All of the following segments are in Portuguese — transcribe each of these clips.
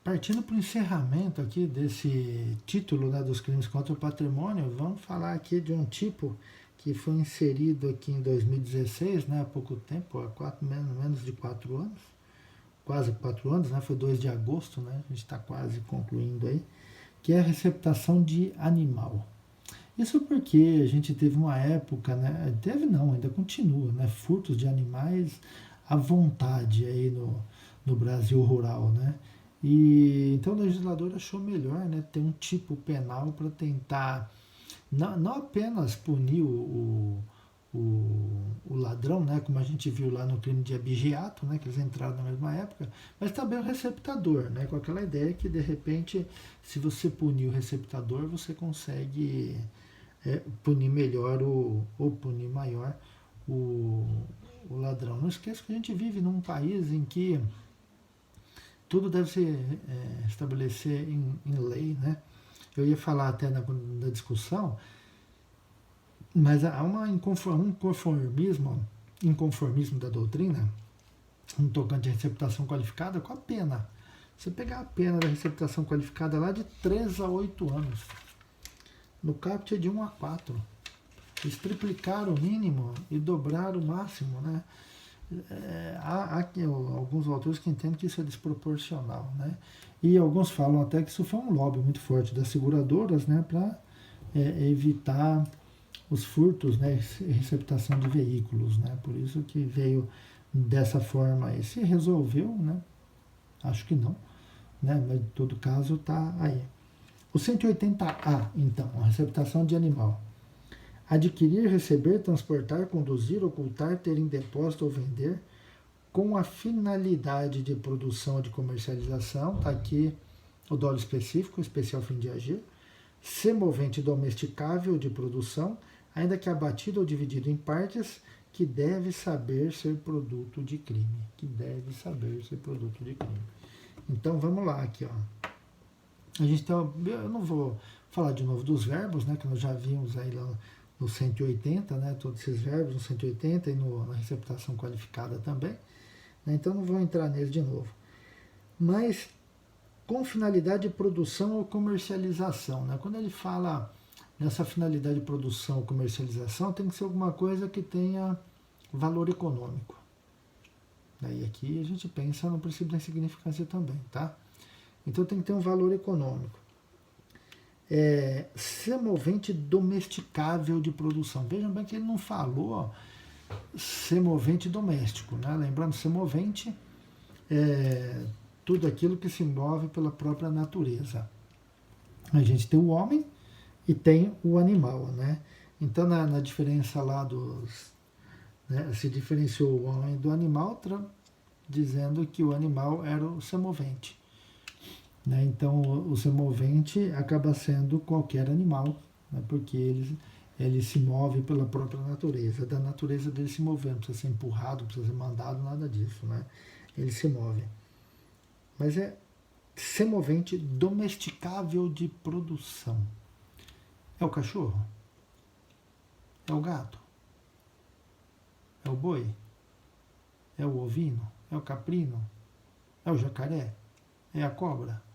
Partindo para o encerramento aqui desse título, né, dos crimes contra o patrimônio, vamos falar aqui de um tipo que foi inserido aqui em 2016, né, há pouco tempo, menos de 4 anos, quase 4 anos, né, foi 2 de agosto, né, a gente está quase concluindo aí, que é a receptação de animal. Isso porque a gente teve uma época, né, teve não, ainda continua, né, furtos de animais à vontade aí no Brasil rural, né? E então o legislador achou melhor, né, ter um tipo penal para tentar não apenas punir o ladrão, né, como a gente viu lá no crime de abigeato, né, que eles entraram na mesma época, mas também o receptador, né, com aquela ideia que de repente, se você punir o receptador, você consegue punir melhor ou punir maior o, o ladrão. Não esqueça que a gente vive num país em que tudo deve se estabelecer em lei, né? Eu ia falar até na discussão, mas há um inconformismo da doutrina, no tocante à receptação qualificada, com a pena. Você pegar a pena da receptação qualificada lá de 3 a 8 anos, no caput é de 1 a 4. Eles triplicaram o mínimo e dobraram o máximo, né? Há alguns autores que entendem que isso é desproporcional, né? E alguns falam até que isso foi um lobby muito forte das seguradoras, né, para evitar os furtos, né, e receptação de veículos, né? Por isso que veio dessa forma e se resolveu, né? Acho que não, né? Mas em todo caso está aí. O 180A, então, a receptação de animal. Adquirir, receber, transportar, conduzir, ocultar, ter em depósito ou vender com a finalidade de produção ou de comercialização, está aqui o dolo específico, especial fim de agir, semovente domesticável de produção, ainda que abatido ou dividido em partes, que deve saber ser produto de crime. Que deve saber ser produto de crime. Então vamos lá aqui, ó. A gente tem, eu não vou falar de novo dos verbos, né, que nós já vimos aí lá no 180, né, todos esses verbos no 180 e na receptação qualificada também, né, então não vou entrar neles de novo. Mas com finalidade de produção ou comercialização, né, quando ele fala nessa finalidade de produção ou comercialização, tem que ser alguma coisa que tenha valor econômico. Daí aqui a gente pensa no princípio da insignificância também, tá? Então tem que ter um valor econômico. Semovente domesticável de produção. Vejam bem que ele não falou semovente doméstico, né? Lembrando, semovente é tudo aquilo que se move pela própria natureza. A gente tem o homem e tem o animal, né? Então na diferença lá dos... Né, se diferenciou o homem do animal, dizendo que o animal era o semovente. Né? Então, o semovente acaba sendo qualquer animal, né? Porque ele se move pela própria natureza. Da natureza dele se mover, não precisa ser empurrado, não precisa ser mandado, nada disso. Né? Ele se move. Mas é semovente domesticável de produção. É o cachorro? É o gato? É o boi? É o ovino? É o caprino? É o jacaré? É a cobra?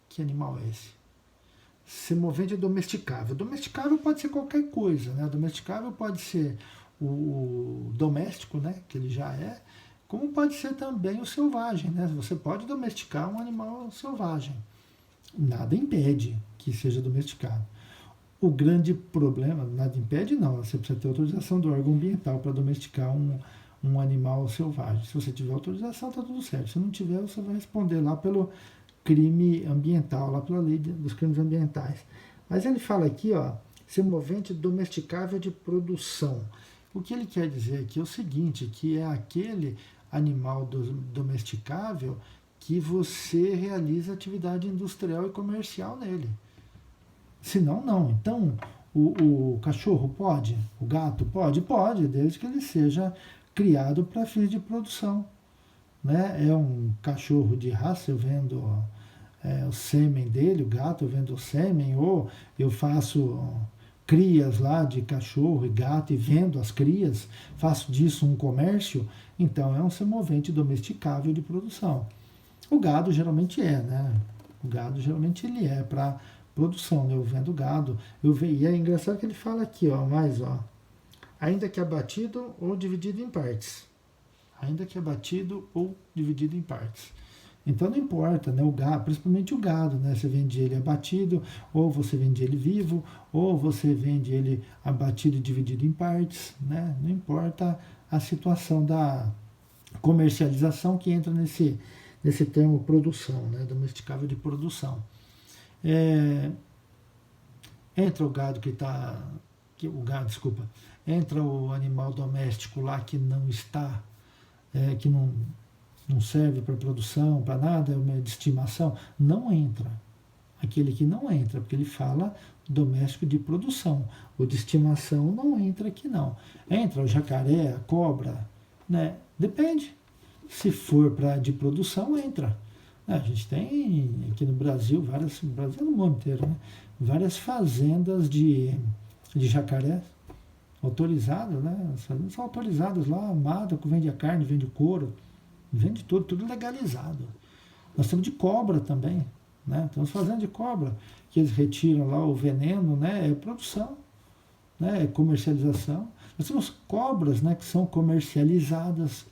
Que animal é esse? Semovente domesticável. Domesticável pode ser qualquer coisa, né? Domesticável pode ser o doméstico, né? Que ele já é, como pode ser também o selvagem, né? Você pode domesticar um animal selvagem. Nada impede que seja domesticado. O grande problema, nada impede não, você precisa ter autorização do órgão ambiental para domesticar um animal selvagem. Se você tiver autorização, está tudo certo. Se não tiver, você vai responder lá pelo crime ambiental, lá pela lei dos crimes ambientais. Mas ele fala aqui, ó, semovente domesticável de produção. O que ele quer dizer aqui é o seguinte, que é aquele animal domesticável que você realiza atividade industrial e comercial nele. Se não, não. Então, o cachorro pode? O gato pode? Pode, desde que ele seja criado para fins de produção. Né? É um cachorro de raça, eu vendo o sêmen dele, o gato eu vendo o sêmen, ou eu faço crias lá de cachorro e gato e vendo as crias, faço disso um comércio, então é um semovente domesticável de produção. O gado geralmente né? O gado geralmente ele é para produção, né? Eu vendo gado, e é engraçado que ele fala aqui, ó, ainda que abatido ou dividido em partes. Ainda que abatido ou dividido em partes. Então não importa, né? O gado, principalmente o gado, né? Você vende ele abatido, ou você vende ele vivo, ou você vende ele abatido e dividido em partes, né? Não importa a situação da comercialização que entra nesse termo produção, né? Domesticável de produção. Entra o gado entra o animal doméstico lá que não está, que não serve para produção, para nada, é uma de estimação, não entra. Aquele que não entra, porque ele fala doméstico de produção. O de estimação não entra aqui não. Entra o jacaré, a cobra, né? Depende. Se for para de produção, entra. A gente tem aqui no Brasil, Brasil no mundo inteiro, né? Várias fazendas de jacaré autorizadas, né? As fazendas são autorizadas lá, mata, vende a carne, vende o couro, vende tudo legalizado. Nós temos de cobra também, né? Estamos fazendo de cobra, que eles retiram lá o veneno, né? É produção, né? É comercialização. Nós temos cobras, né? Que são comercializadas,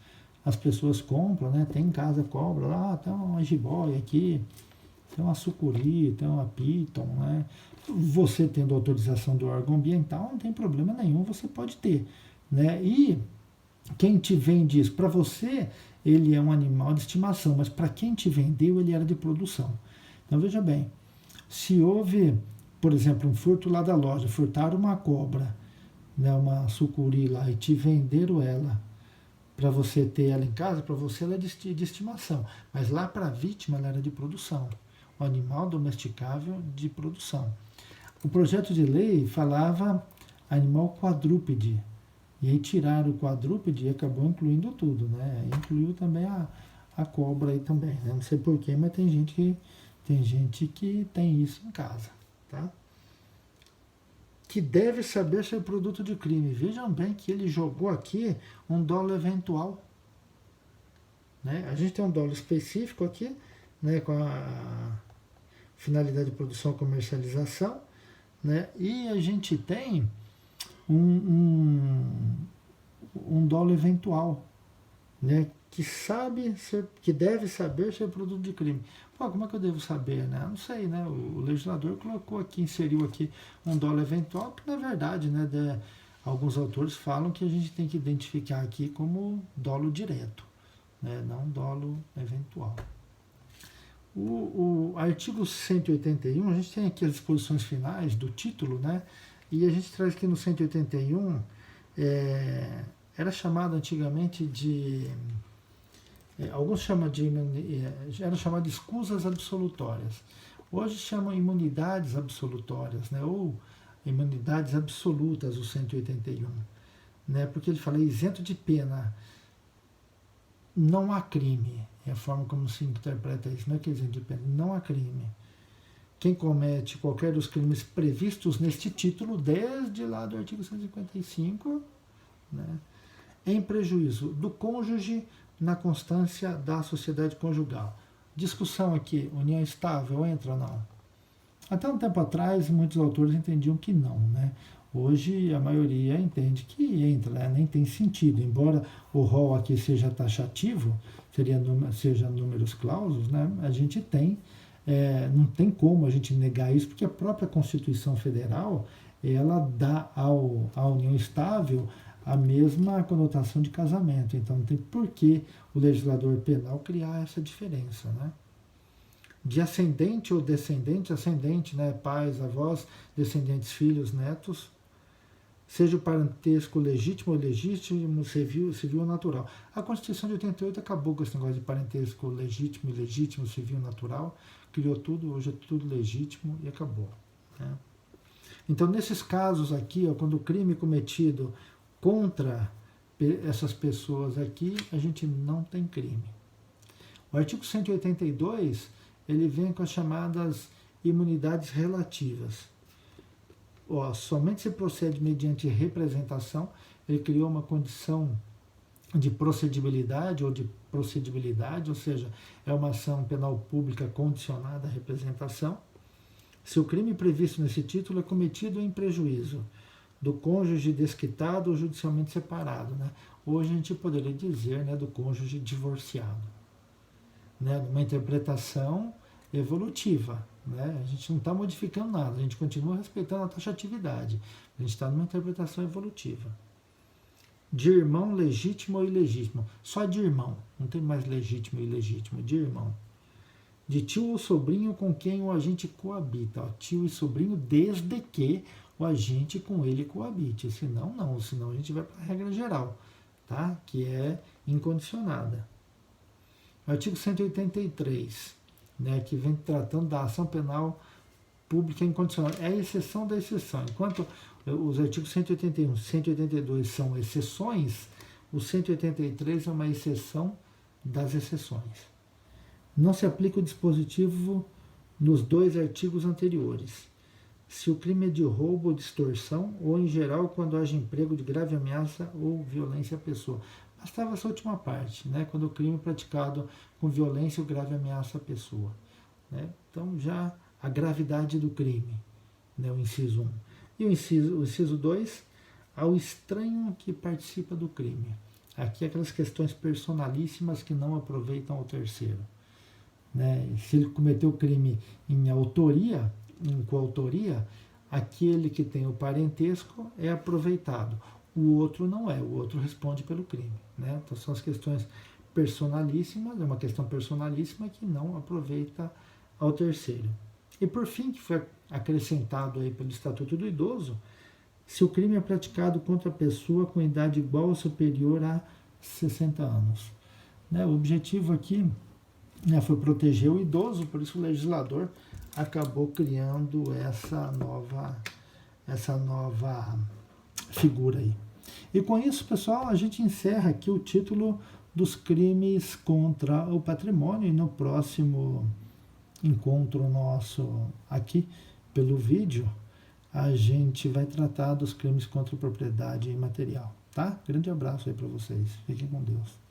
as pessoas compram, né? Tem em casa cobra, lá tem uma jiboia aqui, tem uma sucuri, tem uma piton, né? Você tendo autorização do órgão ambiental, não tem problema nenhum, você pode ter, né? E quem te vende isso, para você, ele é um animal de estimação, mas para quem te vendeu, ele era de produção. Então veja bem, se houve, por exemplo, um furto lá da loja, furtaram uma cobra, né, uma sucuri lá, e te venderam ela, para você ter ela em casa, para você ela é de estimação, mas lá para a vítima ela era de produção, o animal domesticável de produção. O projeto de lei falava animal quadrúpede, e aí tiraram o quadrúpede e acabou incluindo tudo, né? Incluiu também a cobra aí também, né? Não sei porquê, mas tem gente que tem isso em casa, tá? Que deve saber ser produto de crime. Vejam bem que ele jogou aqui um dolo eventual, né? A gente tem um dolo específico aqui, né? Com a finalidade de produção e comercialização, né? E a gente tem um dolo eventual, né? Que deve saber ser produto de crime. Pô, como é que eu devo saber, né? Não sei, né? O legislador colocou aqui, inseriu aqui um dolo eventual, que na verdade, né, alguns autores falam que a gente tem que identificar aqui como dolo direto, né? Não dolo eventual. O artigo 181, a gente tem aqui as disposições finais do título, né? E a gente traz aqui no 181, era chamado antigamente de... alguns chamam era chamado de escusas absolutórias. Hoje chamam imunidades absolutórias, né? Ou imunidades absolutas, o 181. Né? Porque ele fala isento de pena, não há crime. É a forma como se interpreta isso. Não é que é isento de pena, não há crime. Quem comete qualquer dos crimes previstos neste título, desde lá do artigo 155, né, em prejuízo do cônjuge na constância da sociedade conjugal. Discussão aqui, união estável, entra ou não? Até um tempo atrás, muitos autores entendiam que não, né? Hoje, a maioria entende que entra, né? Nem tem sentido. Embora o rol aqui seja taxativo, seja números clausos, né? A gente tem... não tem como a gente negar isso, porque a própria Constituição Federal, ela dá à união estável a mesma conotação de casamento. Então não tem por que o legislador penal criar essa diferença, né? De ascendente ou descendente, ascendente, né? Pais, avós, descendentes, filhos, netos, seja o parentesco legítimo ou ilegítimo, civil ou natural. A Constituição de 88 acabou com esse negócio de parentesco legítimo, ilegítimo, civil, natural, criou tudo, hoje é tudo legítimo e acabou, né? Então, nesses casos aqui, ó, quando o crime é cometido contra essas pessoas aqui, a gente não tem crime. O artigo 182, ele vem com as chamadas imunidades relativas. Ó, somente se procede mediante representação, ele criou uma condição de procedibilidade ou de procedibilidade, ou seja, é uma ação penal pública condicionada à representação. Se o crime previsto nesse título é cometido em prejuízo do cônjuge desquitado ou judicialmente separado, né? Hoje a gente poderia dizer, né, do cônjuge divorciado, né? Numa interpretação evolutiva, né? A gente não está modificando nada, a gente continua respeitando a taxatividade, a gente está numa interpretação evolutiva. De irmão legítimo ou ilegítimo, só de irmão, não tem mais legítimo e ilegítimo, de irmão. De tio ou sobrinho com quem o agente coabita, ó, tio e sobrinho desde que o agente com ele coabite, senão não, senão a gente vai para a regra geral, tá? Que é incondicionada. Artigo 183, né, que vem tratando da ação penal pública incondicional. É a exceção da exceção. Enquanto os artigos 181 e 182 são exceções, o 183 é uma exceção das exceções. Não se aplica o dispositivo nos dois artigos anteriores. Se o crime é de roubo ou de extorsão, ou em geral quando haja emprego de grave ameaça ou violência à pessoa. Bastava essa última parte, né? Quando o crime é praticado com violência ou grave ameaça à pessoa. Né? Então já a gravidade do crime, né? O inciso 1. E o inciso 2, ao estranho que participa do crime. Aqui aquelas questões personalíssimas que não aproveitam ao terceiro. Né? Se ele cometeu o crime em autoria, em coautoria, aquele que tem o parentesco é aproveitado. O outro não é, o outro responde pelo crime. Né? Então são as questões personalíssimas, é uma questão personalíssima que não aproveita ao terceiro. E por fim, que foi acrescentado aí pelo Estatuto do Idoso, se o crime é praticado contra a pessoa com idade igual ou superior a 60 anos. Né? O objetivo aqui, né, foi proteger o idoso, por isso o legislador acabou criando essa nova figura aí. E com isso, pessoal, a gente encerra aqui o título dos crimes contra o patrimônio, e no próximo encontro nosso aqui pelo vídeo, a gente vai tratar dos crimes contra a propriedade imaterial, tá? Grande abraço aí para vocês. Fiquem com Deus.